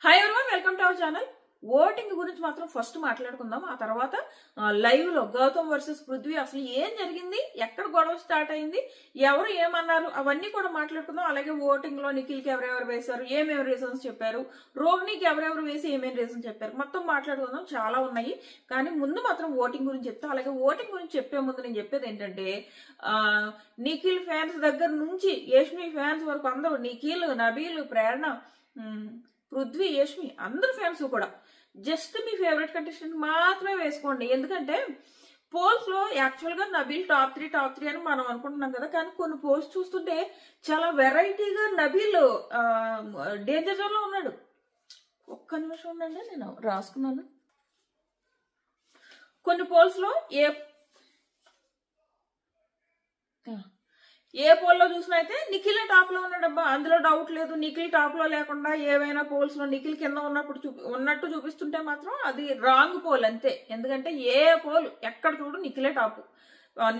Hi everyone, welcome to our channel. Voting గురించి మాత్రం first మాట్లాడుకుందాం. ఆ తర్వాత లైవ్ లో గౌతమ్ వర్సెస్ పృథ్వీ అసలు ఏం జరిగింది, ఎక్కడ గొడవ స్టార్ట్ అయింది, ఎవరు ఏమన్నారు, అవన్నీ కూడా మాట్లాడుకుందాం. అలాగే ఓటింగ్ లో నిఖిల్ కి ఎవరెవరు వేశారు, ఏమేమి రీజన్స్ చెప్పారు, రోహిణికి ఎవరెవరు వేసి ఏమేమి రీజన్స్ చెప్పారు, మొత్తం మాట్లాడుకుందాం. చాలా ఉన్నాయి, కానీ ముందు మాత్రం ఓటింగ్ గురించి చెప్తా. అలాగే ఓటింగ్ గురించి చెప్పే ముందు నేను చెప్పేది ఏంటంటే, నిఖిల్ ఫ్యాన్స్ దగ్గర నుంచి యష్మి ఫ్యాన్స్ వరకు అందరూ, నిఖిల్, నబీల్, ప్రేరణ, పృథ్వీ, యష్మి అందరు ఫ్యాన్స్ కూడా జస్ట్ మీ ఫేవరెట్ కంటెస్టెంట్ మాత్రమే వేసుకోండి. ఎందుకంటే పోల్స్ లో యాక్చువల్ గా నబీల్ టాప్ త్రీ అని మనం అనుకుంటున్నాం కదా, కానీ కొన్ని పోల్స్ చూస్తుంటే చాలా వెరైటీగా నబీల్ డేంజర్ జోన్ లో ఉన్నాడు. ఒక్క నిమిషం ఉండండి, నేను రాసుకున్నాను. కొన్ని పోల్స్ లో ఏ పోల్లో చూసినా అయితే నిఖిల్ టాప్ లో ఉన్నాడబ్బా, అందులో డౌట్ లేదు. నిఖిల్ టాప్ లో లేకుండా ఏవైనా పోల్స్ లో నిఖిల్ కింద ఉన్నట్టు చూపిస్తుంటే మాత్రం అది రాంగ్ పోల్ అంతే. ఎందుకంటే ఏ పోల్ ఎక్కడ చూడు నిఖిలే టాప్.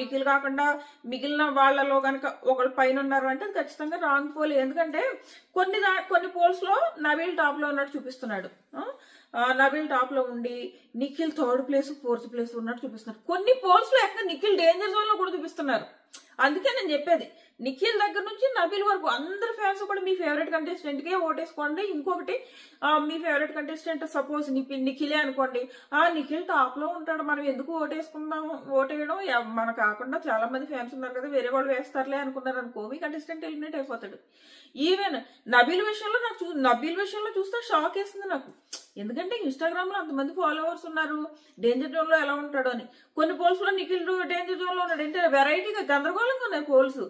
నిఖిల్ కాకుండా మిగిలిన వాళ్లలో కనుక ఒకళ్ళు పైన ఉన్నారు అంటే అది ఖచ్చితంగా రాంగ్ పోల్. ఎందుకంటే కొన్ని పోల్స్ లో నబీల్ టాప్ లో ఉన్నట్టు చూపిస్తున్నాడు. నబీల్ టాప్ లో ఉండి Nikhil third place, fourth place ఉన్నట్టు చూపిస్తున్నారు. కొన్ని పోల్స్ లో ఎక్కడ నిఖిల్ డేంజర్ జోన్ లో కూడా చూపిస్తున్నారు. అందుకే నేను చెప్పేది, నిఖిల్ దగ్గర నుంచి నబీల్ వరకు అందరు ఫ్యాన్స్ కూడా మీ ఫేవరెట్ కంటెస్టెంట్ కే ఓటేసుకోండి. ఇంకొకటి, మీ ఫేవరెట్ కంటెస్టెంట్ సపోజ్ నిఖిలే అనుకోండి, నిఖిల్ టాప్ లో ఉంటాడు, మనం ఎందుకు ఓటేయడం, మన కాకుండా చాలా మంది ఫ్యాన్స్ ఉన్నారు కదా, వేరే వాళ్ళు వేస్తారులే అనుకున్నారు అనుకో, మీ కంటెస్టెంట్ ఎలిమినేట్ అయిపోతాడు. ఈవెన్ నబీల్ విషయంలో చూస్తే షాక్ వేస్తుంది నాకు. ఎందుకంటే ఇన్స్టాగ్రామ్ లో అంతమంది ఫాలోవర్స్ ఉన్నారు, డేంజర్ జోన్ లో ఎలా ఉంటాడు అని. కొన్ని పోల్స్ లో నిఖిల్ డేంజర్ జోన్ లో ఉన్నాడు అంటే వెరైటీగా గందరగోళంగా ఉన్నాయి పోల్స్.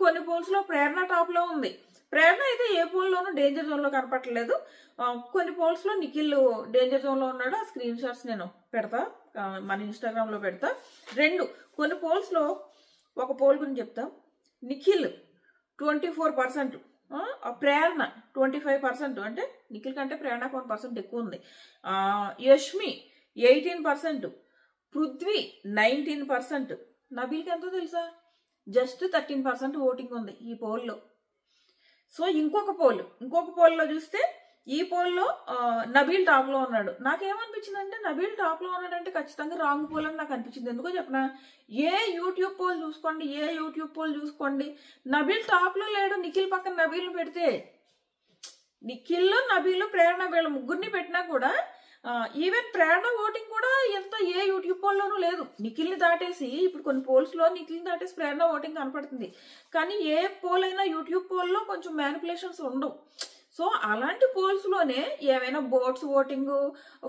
కొన్ని పోల్స్ లో ప్రేరణ టాప్ లో ఉంది. ప్రేరణ అయితే ఏ పోల్ లోనూ డేంజర్ జోన్ లో కనపట్టలేదు. కొన్ని పోల్స్ లో నిఖిల్ డేంజర్ జోన్ లో ఉన్నాడు. ఆ స్క్రీన్ షాట్స్ నేను పెడతా, మన ఇన్స్టాగ్రామ్ లో పెడతా. కొన్ని పోల్స్ లో ఒక పోల్ గురించి చెప్తా. నిఖిల్ 24%, ప్రేరణ 25%, అంటే నిఖిల్ కంటే ప్రేరణకు 1% ఎక్కువ ఉంది. యష్మి 18%, పృథ్వీ 19%, నబీల్కి ఎంతో తెలుసా, జస్ట్ 13% ఓటింగ్ ఉంది ఈ పోల్లో. సో ఇంకొక పోల్లో చూస్తే, ఈ పోల్లో నబీల్ టాప్ లో ఉన్నాడు. నాకేమనిపించింది అంటే, నబీల్ టాప్ లో ఉన్నాడంటే ఖచ్చితంగా రాంగ్ పోల్ అని నాకు అనిపించింది. ఎందుకో చెప్పనా, ఏ యూట్యూబ్ పోల్ చూసుకోండి, నబీల్ టాప్ లో లేడు. నిఖిల్ పక్కన నబీల్ పెడితే, నిఖిల్, నబీల్, ప్రేరణ వీళ్ళ ముగ్గురిని పెట్టినా కూడా ఈవెన్ ప్రేరణ ఓటింగ్ కూడా ఏ యూట్యూబ్ పోల్లోనూ లేదు. నిఖిల్ని దాటేసి, ఇప్పుడు కొన్ని పోల్స్ లో నిఖిల్ని దాటేసి ప్రేరణ ఓటింగ్ కనపడుతుంది. కానీ ఏ పోల్ అయినా యూట్యూబ్ పోల్లో కొంచెం మ్యానిపులేషన్స్ ఉండవు. సో అలాంటి పోల్స్ లోనే ఏమైనా బోట్స్ ఓటింగ్,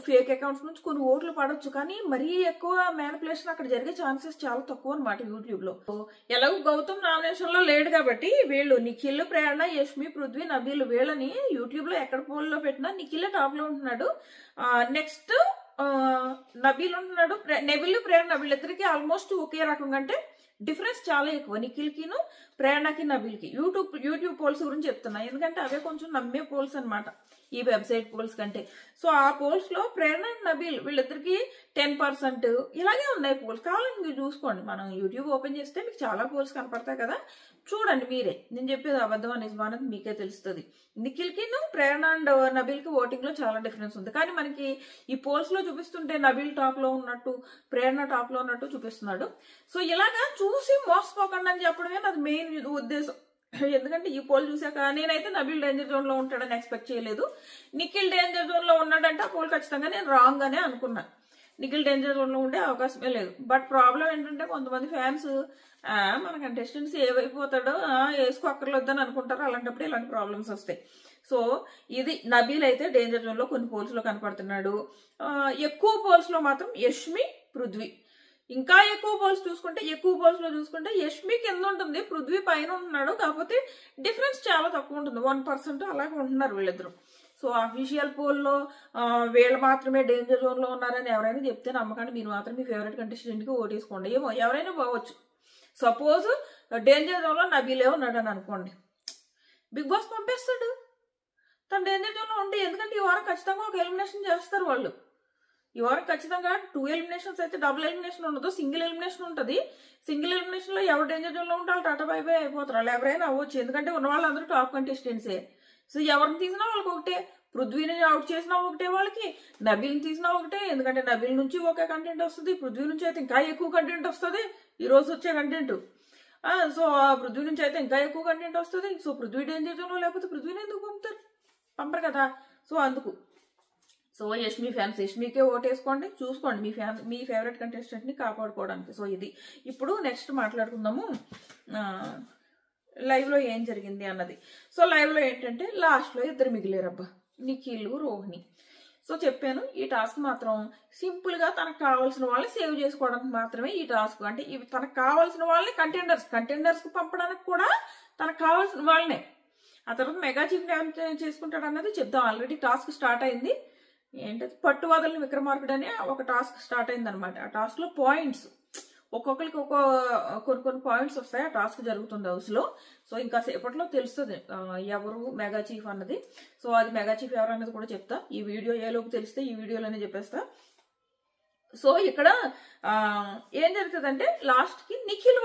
ఫేక్ అకౌంట్స్ నుంచి కొన్ని ఓట్లు పడవచ్చు, కానీ మరీ ఎక్కువ మ్యానిపులేషన్ అక్కడ జరిగే ఛాన్సెస్ చాలా తక్కువ అనమాట యూట్యూబ్ లో. ఎలాగో గౌతమ్ నామినేషన్ లో లేడు కాబట్టి వీళ్ళు నిఖిల్, ప్రేరణ, యష్మి, పృథ్వీ, నబీల్ వీళ్ళని యూట్యూబ్ లో ఎక్కడ పోల్ లో పెట్టినా నిఖిల్ టాప్ లో ఉంటున్నాడు. నెక్స్ట్ నబీల్ ఉంటున్నాడు. నబీల్, ప్రేరణ వీళ్ళిద్దరికి ఆల్మోస్ట్ ఒకే రకంగా, అంటే డిఫరెన్స్ చాలా ఎక్కువ నిఖిల్ కిను, ప్రేరణకి, నబీల్ కి. యూట్యూబ్ పోల్స్ గురించి చెప్తున్నా, ఎందుకంటే అవే కొంచెం నమ్మే పోల్స్ అనమాట ఈ వెబ్సైట్ పోల్స్ కంటే. సో ఆ పోల్స్ లో ప్రేరణ, నబీల్ వీళ్ళిద్దరికి 10% ఇలాగే ఉన్నాయి పోల్స్. కావాలని మీరు చూసుకోండి, మనం యూట్యూబ్ ఓపెన్ చేస్తే మీకు చాలా పోల్స్ కనపడతాయి కదా, చూడండి మీరే. నేను చెప్పేది అబద్ధం అనేది మనకి మీకే తెలుస్తుంది. నిఖిల్ కి, ప్రేరణ అండ్ నబీల్ కి ఓటింగ్ లో చాలా డిఫరెన్స్ ఉంది. కానీ మనకి ఈ పోల్స్ లో చూపిస్తుంటే నబీల్ టాప్ లో ఉన్నట్టు, ప్రేరణ టాప్ లో ఉన్నట్టు చూపిస్తున్నాడు. సో ఇలాగా చూసి మోసపోకండి అని చెప్పడమే నాది మెయిన్ ఉద్దేశం. ఎందుకంటే ఈ పోల్ చూసాక నేనైతే నబీల్ డేంజర్ జోన్ లో ఉంటాడని ఎక్స్పెక్ట్ చేయలేదు. నిఖిల్ డేంజర్ జోన్ లో ఉన్నాడంటే ఆ పోల్ ఖచ్చితంగా నేను రాంగ్ అనే అనుకున్నా. నిఖిల్ డేంజర్ జోన్ లో ఉండే అవకాశమే లేదు. బట్ ప్రాబ్లం ఏంటంటే, కొంతమంది ఫ్యాన్స్ మన కంటెస్టెంట్స్ ఏవైపోతాడో వేసుకోక్కర్లేదని అనుకుంటారు. అలాంటప్పుడు ఇలాంటి ప్రాబ్లమ్స్ వస్తాయి. సో ఇది నబీల్ అయితే డేంజర్ జోన్ లో కొన్ని పోల్స్ లో కనపడుతున్నాడు. ఎక్కువ పోల్స్ లో మాత్రం యష్మి, పృథ్వీ. ఇంకా ఎక్కువ పోల్స్ లో చూసుకుంటే యష్మి కింద ఉంటుంది, పృథ్వీ పైన ఉంటున్నాడు. కాకపోతే డిఫరెన్స్ చాలా తక్కువ ఉంటుంది, 1% అలాగే ఉంటున్నారు వీళ్ళిద్దరు. సో అఫీషియల్ పోల్లో వీళ్ళు మాత్రమే డేంజర్ జోన్ లో ఉన్నారని ఎవరైనా చెప్తే నమ్మకండి. మీరు మాత్రం మీ ఫేవరెట్ కంటెస్టెంట్ కి ఓటేసుకోండి. ఏమో ఎవరైనా పోవచ్చు. సపోజ్ డేంజర్ జోన్ లో నబీలే ఉన్నాడు అని అనుకోండి, బిగ్ బాస్ పంపేస్తాడు తను డేంజర్ జోన్ లో ఉండి. ఎందుకంటే ఈ వారం ఖచ్చితంగా ఒక ఎలిమినేషన్ చేస్తారు వాళ్ళు. ఈ వారం ఖచ్చితంగా 2 ఎలిమినేషన్స్ అయితే, డబుల్ ఎలిమినేషన్ ఉండదు, సింగిల్ ఎలిమినేషన్ ఉంటుంది. సింగిల్ ఎలిమినేషన్ లో ఎవరు డేంజర్ జోన్ లో ఉంటే వాళ్ళు టాటా బై బై అయిపోతారు. వాళ్ళు ఎవరైనా అవ్వచ్చు, ఎందుకంటే ఉన్న వాళ్ళందరూ టాప్ కంటెస్టెంట్సే. సో ఎవరిని తీసినా వాళ్ళకి ఒకటే. పృథ్వీని అవుట్ చేసినా ఒకటే వాళ్ళకి, నబీల్ని తీసినా ఒకటే. ఎందుకంటే నబీల్ నుంచి ఒకే కంటెంట్ వస్తుంది, పృథ్వీ నుంచి అయితే ఇంకా ఎక్కువ కంటెంట్ వస్తుంది ఈ రోజు వచ్చే కంటెంట్. సో ఆ పృథ్వీ నుంచి అయితే ఇంకా ఎక్కువ కంటెంట్ వస్తుంది. సో పృథ్వీ డేంజర్ జోన్లో లేకపోతే పృథ్వీని ఎందుకు పంపరు కదా. సో అందుకు సో యష్మి ఫ్యాన్స్ యష్మికే ఓటేసుకోండి, చూసుకోండి మీ ఫేవరెట్ కంటెస్టెంట్ని కాపాడుకోవడానికి. సో ఇది ఇప్పుడు నెక్స్ట్ మాట్లాడుకుందాము లైవ్లో ఏం జరిగింది అన్నది. సో లైవ్లో ఏంటంటే లాస్ట్లో ఇద్దరు మిగిలేరబ్బా, నిఖిల్, రోహిణి. సో చెప్పాను ఈ టాస్క్ మాత్రం సింపుల్గా తనకు కావాల్సిన వాళ్ళని సేవ్ చేసుకోవడానికి మాత్రమే ఈ టాస్క్. అంటే ఇవి తనకు కావాల్సిన వాళ్ళని కంటెండర్స్కి పంపడానికి కూడా తనకు కావాల్సిన వాళ్ళనే. ఆ తర్వాత మెగా చీఫ్ చేసుకుంటాడు అన్నది చెప్దాం. ఆల్రెడీ టాస్క్ స్టార్ట్ అయింది. ఏంటది పట్టువదలని విక్రమార్కుడు అని ఒక టాస్క్ స్టార్ట్ అయింది అనమాట. ఆ టాస్క్లో పాయింట్స్ ఒక్కొక్కరికి కొన్ని పాయింట్స్ వస్తాయి. ఆ టాస్క్ జరుగుతుంది హౌస్లో. సో ఇంకా సేపట్లో తెలుస్తుంది ఎవరు మెగా చీఫ్ అన్నది. సో అది మెగా చీఫ్ ఎవరు అన్నది కూడా చెప్తా. ఈ వీడియో ఏలోపు తెలిస్తే ఈ వీడియోలోనే చెప్పేస్తా. సో ఇక్కడ ఏం జరుగుతుందంటే లాస్ట్కి నిఖిల్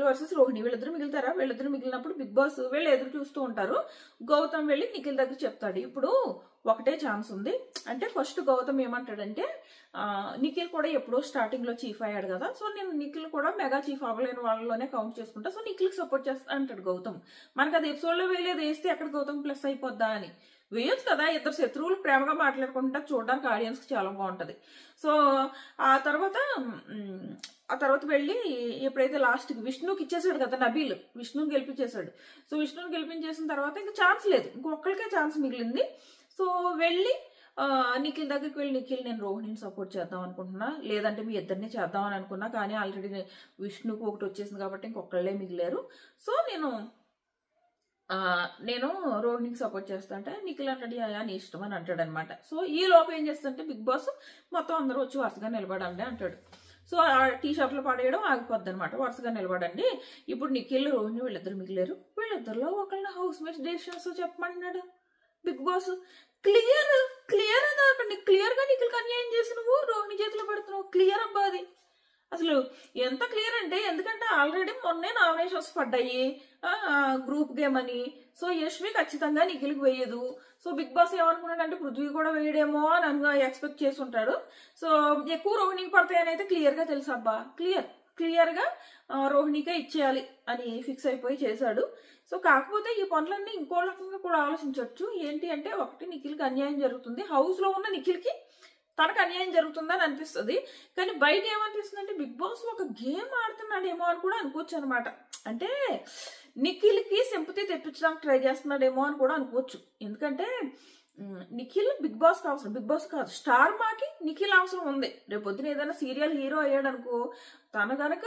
వర్సెస్ రోహిణి వీళ్ళిద్దరు మిగులుతారా. వీళ్ళిద్దరు మిగిలినప్పుడు బిగ్ బాస్ వీళ్ళు ఎదురు చూస్తూ ఉంటారు. గౌతమ్ వెళ్ళి నిఖిల్ దగ్గర చెప్తాడు, ఇప్పుడు ఒకటే ఛాన్స్ ఉంది. అంటే ఫస్ట్ గౌతమ్ ఏమంటాడంటే నిఖిల్ కూడా ఎప్పుడో స్టార్టింగ్ లో చీఫ్ అయ్యాడు కదా, సో నేను నిఖిల్ కూడా మెగా చీఫ్ అవ్వలేని వాళ్ళలోనే కౌంట్ చేసుకుంటా, సో నిఖిల్కి సపోర్ట్ చేస్తా అంటాడు గౌతమ్. మనకు అది ఎపిసోడ్ లో వేయలేదు, వేస్తే అక్కడ గౌతమ్ ప్లస్ అయిపోద్దా అని. వేయొచ్చు కదా, ఇద్దరు శత్రువులు ప్రేమగా మాట్లాడుకుంటా చూడడానికి ఆడియన్స్ కి చాలా బాగుంటది. సో ఆ తర్వాత వెళ్ళి ఎప్పుడైతే లాస్ట్ కి విష్ణుకి ఇచ్చేసాడు కదా నబీల్, విష్ణుని గెలిపించేశాడు. సో విష్ణుని గెలిపించేసిన తర్వాత ఇంకా ఛాన్స్ లేదు, ఇంకొకరికే ఛాన్స్ మిగిలింది. సో వెళ్ళి నిఖిల్ దగ్గరికి వెళ్ళి నిఖిల్ నేను రోహిణిని సపోర్ట్ చేద్దాం అనుకుంటున్నా, లేదంటే మీ ఇద్దరిని చేద్దామని అనుకున్నా, కానీ ఆల్రెడీ విష్ణుకు ఒకటి వచ్చేసింది కాబట్టి ఇంకొకళ్ళే మిగిలారు. సో నేను రోహిణికి సపోర్ట్ చేస్తా అంటే నిఖిల్ అంటాడు నీ ఇష్టం అని అంటాడు అనమాట. సో ఈ లోపు ఏం చేస్తుంటే బిగ్ బాస్ మొత్తం అందరూ వచ్చి వరుసగా నిలబడండి అంటాడు. సో ఆ టీ షాప్లో పడేయడం ఆగిపోద్ది అనమాట, వరుసగా నిలబడండి. ఇప్పుడు నిఖిల్, రోహిణి వీళ్ళిద్దరు మిగిలేరు. వీళ్ళిద్దరిలో ఒకళ్ళని హౌస్ మేట్స్ డెసిషన్స్ చెప్పమంటున్నాడు బిగ్ బాస్. క్లియర్ అది అక్కడ క్లియర్ గా నిఖిల్కి అన్యాయం చేసి నువ్వు రోహిణి చేతిలో పెడుతున్నావు. క్లియర్ అబ్బా అది అసలు ఎంత క్లియర్ అంటే, ఎందుకంటే ఆల్రెడీ మొన్నే నామినేషన్స్ పడ్డాయి గ్రూప్ గేమ్ అని. సో యష్మి ఖచ్చితంగా నిఖిల్కి వేయదు. సో బిగ్ బాస్ ఏమనుకున్నాడు అంటే పృథ్వీ కూడా వేయడేమో అని ఎక్స్పెక్ట్ చేసి ఉంటాడు. సో ఎక్కువ రోహిణికి పడతాయని అయితే క్లియర్ గా తెలుసు అబ్బా, క్లియర్ గా రోహిణికే ఇచ్చేయాలి అని ఫిక్స్ అయిపోయి చేశాడు. సో కాకపోతే ఈ పనులన్నీ ఇంకో రకంగా కూడా ఆలోచించవచ్చు. ఏంటి అంటే ఒకటి నిఖిల్కి అన్యాయం జరుగుతుంది, హౌస్ లో ఉన్న నిఖిల్కి తనకు అన్యాయం జరుగుతుందని అనిపిస్తుంది. కానీ బయట ఏమనిపిస్తుంది అంటే బిగ్ బాస్ ఒక గేమ్ ఆడుతున్నాడేమో అని కూడా అనుకోవచ్చు అనమాట. అంటే నిఖిల్కి సింపతి తెప్పించడానికి ట్రై చేస్తున్నాడేమో అని కూడా అనుకోవచ్చు. ఎందుకంటే నిఖిల్ బిగ్ బాస్ అవసరం, బిగ్ బాస్ కాదు స్టార్ మాకి నిఖిల్ అవసరం ఉంది. రేపు పొద్దున ఏదైనా సీరియల్ హీరో అయ్యాడు అనుకో, తను కనుక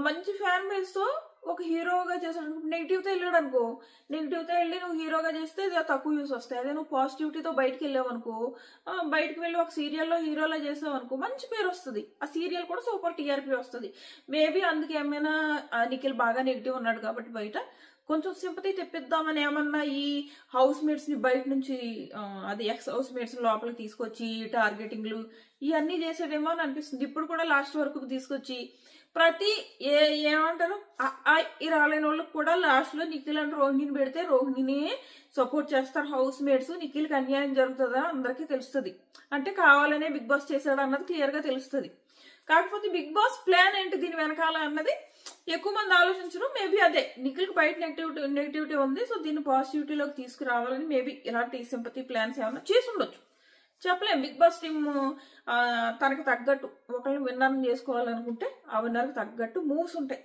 మంచి ఫ్యాన్ బేస్ తో ఒక హీరోగా చేసాడు, నెగిటివ్తో వెళ్ళాడు అనుకో, నెగిటివ్తో వెళ్ళి నువ్వు హీరోగా చేస్తే తక్కువ యూస్ వస్తాయి. అదే నువ్వు పాజిటివిటీతో బయటకు వెళ్ళావు అనుకో, బయటకు వెళ్ళి ఒక సీరియల్లో హీరోలా చేసావు అనుకో, మంచి పేరు వస్తుంది, ఆ సీరియల్ కూడా సూపర్ టీఆర్పీ వస్తుంది. మేబీ అందుకే ఏమైనా నిఖిల్ బాగా నెగిటివ్ ఉన్నాడు కాబట్టి బయట కొంచెం సింపతి తెప్పిద్దామని ఏమన్నా ఈ హౌస్ మేట్స్ ని బయట నుంచి అది ఎక్స్ హౌస్ మేట్స్ లోపలికి తీసుకొచ్చి టార్గెటింగ్లు ఇవన్నీ చేసేదేమో అని అనిపిస్తుంది. ఇప్పుడు కూడా లాస్ట్ వరకు తీసుకొచ్చి ప్రతి ఏమంటారు ఈ రాలేని వాళ్ళకి కూడా లాస్ట్ లో నిఖిల్ అండ్ రోహిణిని పెడితే రోహిణిని సపోర్ట్ చేస్తారు హౌస్ మేట్స్. నిఖిల్కి అన్యాయం జరుగుతుందా అందరికీ తెలుస్తుంది, అంటే కావాలనే బిగ్ బాస్ చేశాడు అన్నది క్లియర్ గా తెలుస్తుంది. కాకపోతే బిగ్ బాస్ ప్లాన్ ఏంటి దీని వెనకాల అన్నది ఎక్కువ మంది ఆలోచించరు. మేబీ అదే నిఖిల్కి బయట నెగిటివిటీ ఉంది, సో దీన్ని పాజిటివిటీలోకి తీసుకురావాలని మేబీ ఇలాంటి సింపతి ప్లాన్స్ ఏమైనా చేసి ఉండొచ్చు, చెప్పలేం. బిగ్ బాస్ టీమ్ తనకి తగ్గట్టు ఒకళ్ళని విన్నర్ని చేసుకోవాలనుకుంటే ఆ విన్నర్కి తగ్గట్టు మూవ్స్ ఉంటాయి,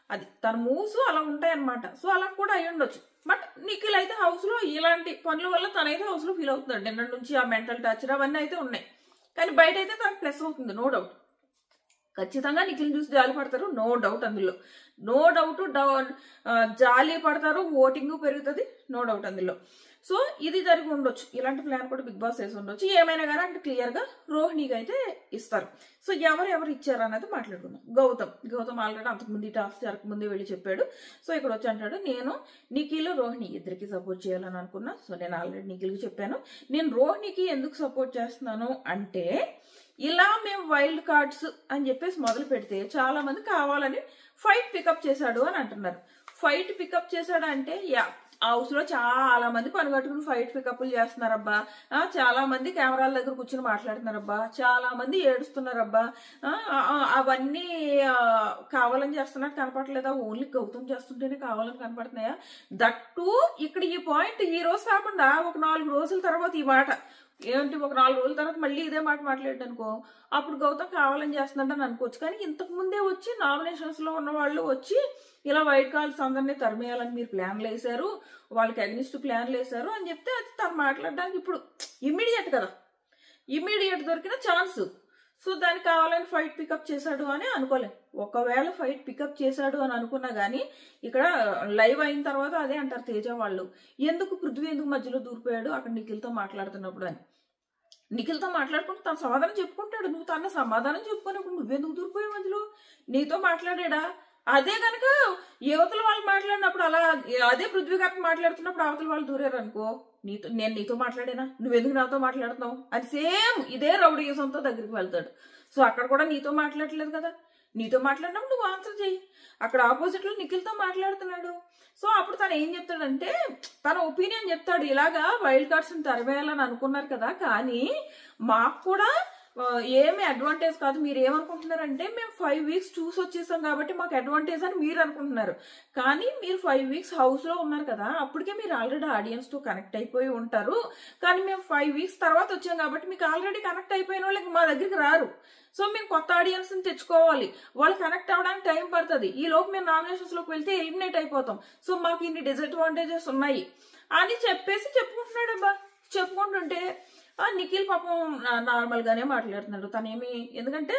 అది తన మూవ్స్ అలా ఉంటాయి అనమాట. సో అలా కూడా అయి ఉండొచ్చు. బట్ నిఖిల్ అయితే హౌస్ లో ఇలాంటి పనుల వల్ల తనైతే హౌస్ లో ఫీల్ అవుతున్నాడు. నిన్న నుంచి ఆ మెంటల్ టార్చర్ అవన్నీ అయితే ఉన్నాయి, కానీ బయట అయితే తనకు ప్లస్ అవుతుంది, నో డౌట్. ఖచ్చితంగా నిఖిల్ చూసి జాలి పడతారు, నో డౌట్, అందులో నో డౌట్. జాలి పడతారు, ఓటింగ్ పెరుగుతుంది, నో డౌట్ అందులో. సో ఇది జరిగి ఉండొచ్చు, ఇలాంటి ప్లాన్ కూడా బిగ్ బాస్ చేసి ఉండొచ్చు. ఏమైనా కానీ అంటే క్లియర్ గా రోహిణికి అయితే ఇస్తారు. సో ఎవరు ఇచ్చారు అన్నది మాట్లాడుకుందాం. గౌతమ్ ఆల్రెడీ అంతకుముందు ఈ టాస్క్ జరగకముందే వెళ్ళి చెప్పాడు. సో ఇక్కడ వచ్చి అంటాడు నేను నిఖిల్ రోహిణి ఇద్దరికి సపోర్ట్ చేయాలని అనుకున్నా. సో నేను ఆల్రెడీ నిఖిల్కి చెప్పాను, నేను రోహిణికి ఎందుకు సపోర్ట్ చేస్తున్నాను అంటే ఇలా మేము వైల్డ్ కార్డ్స్ అని చెప్పేసి మొదలు పెడితే చాలా మంది కావాలని ఫైట్ పికప్ చేశాడు అని అంటున్నారు. ఫైట్ పికప్ చేశాడంటే హౌస్ లో చాలా మంది పని కట్టుకుని ఫైట్ పికప్లు చేస్తున్నారబ్బా, చాలా మంది కెమెరాల దగ్గర కూర్చుని మాట్లాడుతున్నారబ్బా, చాలా మంది ఏడుస్తున్నారబ్బా. అవన్నీ కావాలని చేస్తున్నట్టు కనపడలేదా? ఓన్లీ గౌతమ్ చేస్తుంటేనే కావాలని కనపడుతున్నాయా? దట్టు ఇక్కడ ఈ పాయింట్ ఈ రోజు కాకుండా ఒక 4 రోజుల తర్వాత ఈ మాట ఏంటి, ఒక 4 రోజుల తర్వాత మళ్ళీ ఇదే మాట మాట్లాడాడు అనుకో, అప్పుడు గౌతమ్ కావాలని చేస్తున్నాడని అనుకోవచ్చు. కానీ ఇంతకు ముందే వచ్చి నామినేషన్స్ లో ఉన్న వాళ్ళు వచ్చి ఇలా వైట్ కార్డ్స్ అందరినీ తరిమేయాలని మీరు ప్లాన్లు వేశారు, వాళ్ళకి అగ్నిస్ట్ ప్లాన్లు వేశారు అని చెప్తే అది తను మాట్లాడడానికి ఇప్పుడు ఇమ్మీడియట్ కదా, ఇమ్మీడియట్ దొరికిన ఛాన్స్. సో దానికి కావాలని ఫైట్ పికప్ చేశాడు అని అనుకోలేం. ఒకవేళ ఫైట్ పికప్ చేశాడు అని అనుకున్నా గానీ ఇక్కడ లైవ్ అయిన తర్వాత అదే అంటారు తేజ వాళ్ళు, ఎందుకు పృథ్వీ ఎందుకు మధ్యలో దూరిపోయాడు అక్కడ నిఖిల్తో మాట్లాడుతున్నప్పుడు అని. నిఖిల్తో మాట్లాడుకుంటూ తన సమాధానం చెప్పుకుంటాడు, నువ్వు తన సమాధానం చెప్పుకున్నప్పుడు నువ్వెందుకు దూరిపోయావు మధ్యలో? నీతో మాట్లాడా? అదే కనుక యువతల వాళ్ళు మాట్లాడినప్పుడు అలా అదే పృథ్వీ గారికి మాట్లాడుతున్నప్పుడు అవతల వాళ్ళు దూరారు అనుకో, నేను నీతో మాట్లాడేనా, నువ్వెందుకు నాతో మాట్లాడుతున్నావు అని సేమ్ ఇదే రౌడీయుసంతో దగ్గరికి వెళ్తాడు. సో అక్కడ కూడా నీతో మాట్లాడలేదు కదా, నీతో మాట్లాడినప్పుడు నువ్వు ఆన్సర్ చెయ్యి. అక్కడ ఆపోజిట్ లో నిఖిల్తో మాట్లాడుతున్నాడు. సో అప్పుడు తను ఏం చెప్తాడంటే తన ఒపీనియన్ చెప్తాడు, ఇలాగా వైల్డ్ కార్డ్స్ ని తరివేయాలని అనుకున్నారు కదా, కానీ మాకు కూడా ఏమి అడ్వాంటేజ్ కాదు. మీరు ఏమనుకుంటున్నారంటే మేము 5 వీక్స్ చూసి వచ్చేసాం కాబట్టి మాకు అడ్వాంటేజ్ అని మీరు అనుకుంటున్నారు. కానీ మీరు 5 వీక్స్ హౌస్ లో ఉన్నారు కదా, అప్పటికే మీరు ఆల్రెడీ ఆడియన్స్ తో కనెక్ట్ అయిపోయి ఉంటారు. కానీ మేము 5 వీక్స్ తర్వాత వచ్చాం కాబట్టి మీకు ఆల్రెడీ కనెక్ట్ అయిపోయిన వాళ్ళకి మా దగ్గరికి రారు. సో మేము కొత్త ఆడియన్స్ ని తెచ్చుకోవాలి, వాళ్ళు కనెక్ట్ అవ్వడానికి టైం పడుతుంది. ఈ లోపు మేము నామినేషన్స్ లోకి వెళ్తే ఎలిమినేట్ అయిపోతాం. సో మాకు ఇన్ని డిసడ్వాంటేజెస్ ఉన్నాయి అని చెప్పేసి చెప్పుకుంటున్నాడబ్బా. చెప్పుకుంటుంటే నిఖిల్ పాపం నార్మల్ గానే మాట్లాడుతున్నాడు. తనేమి, ఎందుకంటే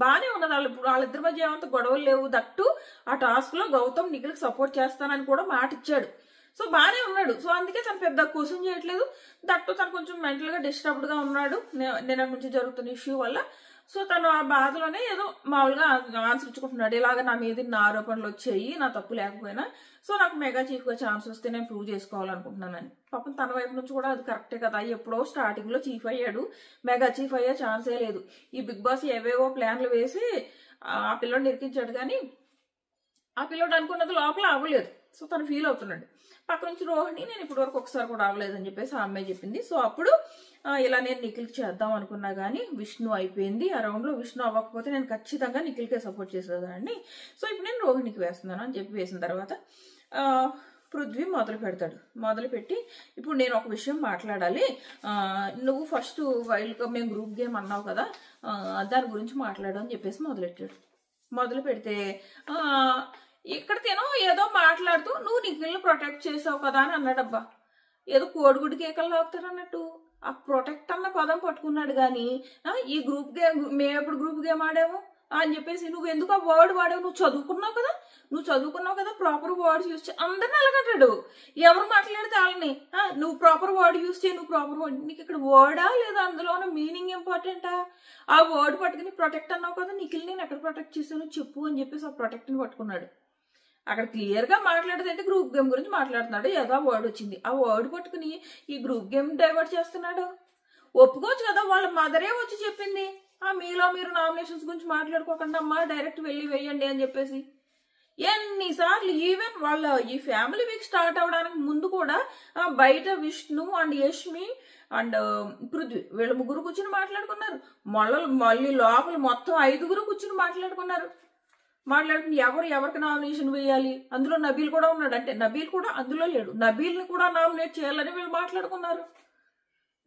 బానే ఉన్నది వాళ్ళిద్దరి మధ్య ఏమంత గొడవలు లేవు. దట్టు ఆ టాస్క్ లో గౌతమ్ నిఖిల్ సపోర్ట్ చేస్తానని కూడా మాట ఇచ్చాడు. సో బానే ఉన్నాడు. సో అందుకే తను పెద్ద క్వశ్చన్ చేయట్లేదు. దట్టు తను కొంచెం మెంటల్ గా డిస్టర్బ్డ్ గా ఉన్నాడు నిన్న నుంచి జరుగుతున్న ఇష్యూ వల్ల. సో తను ఆ బాధలోనే ఏదో మామూలుగా ఆన్సర్ ఇచ్చుకుంటున్నాడు, ఇలాగ నా మీద నా ఆరోపణలు వచ్చాయి, నా తప్పు లేకపోయినా, సో నాకు మెగా చీఫ్ గా ఛాన్స్ వస్తే నేను ప్రూవ్ చేసుకోవాలనుకుంటున్నానని. పాపం తన వైపు నుంచి కూడా అది కరెక్టే కదా, ఎప్పుడో స్టార్టింగ్ లో చీఫ్ అయ్యాడు, మెగా చీఫ్ అయ్యే ఛాన్సే లేదు. ఈ బిగ్ బాస్ ఏవేవో ప్లాన్లు వేసి ఆ పిల్లోడిని ఇరికించాడు, కానీ ఆ పిల్లోడు అనుకున్నది లోపల అవ్వలేదు. సో తను ఫీల్ అవుతున్నాడు. పక్క నుంచి రోహిణి నేను ఇప్పటి వరకు ఒకసారి కూడా అవ్వలేదని చెప్పేసి ఆ అమ్మాయి చెప్పింది. సో అప్పుడు ఇలా నేను నిఖిల్కి చేద్దాం అనుకున్నా కానీ విష్ణు అయిపోయింది. ఆ రౌండ్ లో విష్ణు అవ్వకపోతే నేను ఖచ్చితంగా నిఖిల్కే సపోర్ట్ చేసేదాన్ని. సో ఇప్పుడు నేను రోహిణికి వేస్తున్నాను అని చెప్పి వేసిన తర్వాత పృథ్వీ మొదలు పెడతాడు. మొదలు పెట్టి ఇప్పుడు నేను ఒక విషయం మాట్లాడాలి, నువ్వు ఫస్ట్ వైల్డ్ మేము గ్రూప్ గేమ్ అన్నావు కదా, దాని గురించి మాట్లాడు అని చెప్పేసి మొదలెట్టాడు. మొదలు పెడితే ఇక్కడ తినో ఏదో మాట్లాడుతూ నువ్వు నిఖిల్ని ప్రొటెక్ట్ చేసావు కదా అని అన్నాడబ్బా. ఏదో కోడిగుడ్డి కేకలు లాగుతారు అన్నట్టు ఆ ప్రొటెక్ట్ అన్న పదం పట్టుకున్నాడు. కానీ ఈ గ్రూప్ గేమ్ మేము ఎప్పుడు గ్రూప్ గేమ్ ఆడాము అని చెప్పేసి నువ్వు ఎందుకు ఆ వర్డ్ వాడావు, నువ్వు చదువుకున్నావు కదా ప్రాపర్ వర్డ్స్ యూజ్ చేయి అందరిని అలాగంటాడు. ఎవరు మాట్లాడితే వాళ్ళని నువ్వు ప్రాపర్ వర్డ్ యూజ్ చేయి, నువ్వు ప్రాపర్ వర్డ్, నీకు ఇక్కడ వర్డా లేదా అందులో ఉన్న మీనింగ్ ఇంపార్టెంటా? ఆ వర్డ్ పట్టుకుని ప్రొటెక్ట్ అన్నావు కదా, నిఖిల్ నేను ఎక్కడ ప్రొటెక్ట్ చేశాను చెప్పు అని చెప్పేసి ఆ ప్రొటెక్ట్ ని పట్టుకున్నాడు. అక్కడ క్లియర్ గా మాట్లాడదంటే గ్రూప్ గేమ్ గురించి మాట్లాడుతున్నాడు, ఏదో వర్డ్ వచ్చింది ఆ వర్డ్ పట్టుకుని ఈ గ్రూప్ గేమ్ డైవర్ట్ చేస్తున్నాడు. ఒప్పుకోవచ్చు కదా, వాళ్ళ మదరే వచ్చి చెప్పింది మీలో మీరు నామినేషన్స్ గురించి మాట్లాడుకోకుండా అమ్మా డైరెక్ట్ వెళ్ళి వేయండి అని చెప్పేసి. ఎన్నిసార్లు ఈవెన్ వాళ్ళ ఈ ఫ్యామిలీ వీక్ స్టార్ట్ అవడానికి ముందు కూడా బయట విష్ణు అండ్ యష్మి అండ్ పృథ్వీ వీళ్ళ ముగ్గురు కూర్చుని మాట్లాడుకున్నారు. మళ్ళీ లోపల మొత్తం 5గురు కూర్చుని మాట్లాడుకుని ఎవరికి నామినేషన్ వేయాలి, అందులో నబీల్ కూడా ఉన్నాడు, అంటే నబీల్ కూడా అందులో లేడు, నబీల్ని కూడా నామినేట్ చేయాలని వీళ్ళు మాట్లాడుకున్నారు.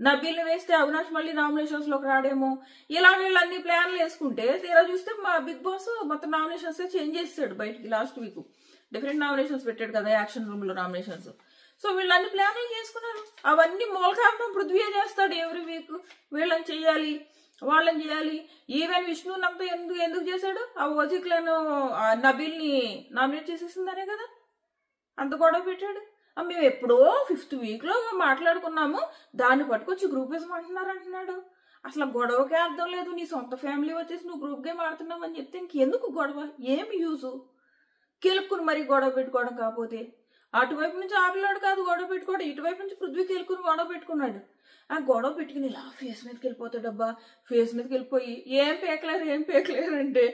నబీల్ని వేస్తే అవినాష్ మళ్ళీ నామినేషన్స్ లోకి రాడేమో, ఇలా వీళ్ళు అన్ని ప్లాన్లు వేసుకుంటే తీరా చూస్తే మా బిగ్ బాస్ మొత్తం నామినేషన్స్ చేంజ్ చేస్తాడు బయటికి. లాస్ట్ వీక్ డిఫరెంట్ నామినేషన్స్ పెట్టాడు కదా యాక్షన్ రూమ్ లో నామినేషన్స్. సో వీళ్ళు అన్ని ప్లాన్లు చేసుకున్నారు. అవన్నీ మూల కారణం పృథ్వీ చేస్తాడు ఎవ్రీ వీక్, వీళ్ళని చెయ్యాలి వాళ్ళని చేయాలి. ఈవెన్ విష్ణు నంతా ఎందుకు చేశాడు, ఆ ఓజిక్లను నబీల్ ని నామినేట్ చేసేసిందనే కదా అంత గొడవ పెట్టాడు. మేము ఎప్పుడో 5th వీక్ లో మాట్లాడుకున్నాము, దాన్ని పట్టుకొచ్చి గ్రూప్ వేసం అంటున్నాడు. అసలు గొడవకే అర్థం లేదు. నీ సొంత ఫ్యామిలీ వచ్చేసి నువ్వు గ్రూప్ గేమ్ ఆడుతున్నావు అని చెప్తే ఇంకెందుకు గొడవ, ఏమి యూజు? కెలుక్కుని మరీ గొడవ పెట్టుకోవడం కాకపోతే అటువైపు నుంచి ఆపిల్లాడు కాదు గొడవ పెట్టుకోవడం, ఇటువైపు నుంచి పృథ్వీ కెలుక్కుని గొడవ పెట్టుకున్నాడు. ఆ గొడవ పెట్టుకుని ఇలా ఫేస్ మీదకి వెళ్ళిపోతాడబ్బా. ఫేస్ మీదకి వెళ్ళిపోయి ఏం పేకలేరు అంటే